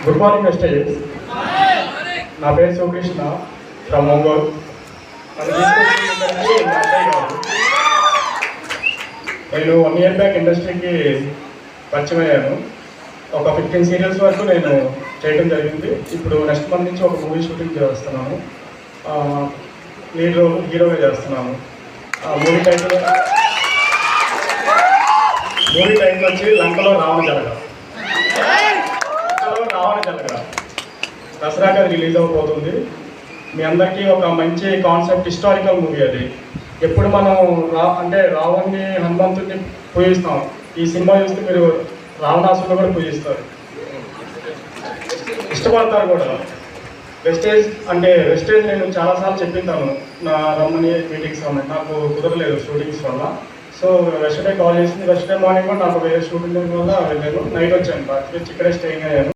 Good morning wastage. నా పేరు Sivakrishna from Ongole. నేను 1 year బ్యాక్ ఇండస్ట్రీకి పరిచయం అయ్యాను. ఒక 15 సీరియల్స్ వరకు నేను చేయడం జరిగింది. ఇప్పుడు నెక్స్ట్ మంత్ నుంచి ఒక మూవీ షూటింగ్ చేస్తున్నాను. లీడ్ రోల్ హీరోగా చేస్తున్నాను. మూవీ టైటిల్ వచ్చి లంకలో రావణ జలగ. దసరాకి అది రిలీజ్ అవబోతుంది. మీ అందరికీ ఒక మంచి కాన్సెప్ట్, హిస్టారికల్ మూవీ అది. ఎప్పుడు మనం రావణ్ణి, హనుమంతుడిని పూజిస్తాం. ఈ సినిమా చూస్తే మీరు రావణాసురుని కూడా పూజిస్తారు, ఇష్టపడతారు కూడా. వెస్టేజ్ నేను చాలాసార్లు చెప్పింటాను నా రమ్మని మీటింగ్స్ ఉన్నాయి. నాకు కుదరలేదు షూటింగ్స్ వల్ల. సో వెస్టర్డే కాల్ చేసింది. వెస్టర్డే మార్నింగ్ కూడా నాకు వేరే షూటింగ్ వల్ల వెళ్ళాను. నైట్ వచ్చాను, రాత్రి ఇక్కడే స్టేయింగ్ అయ్యాను.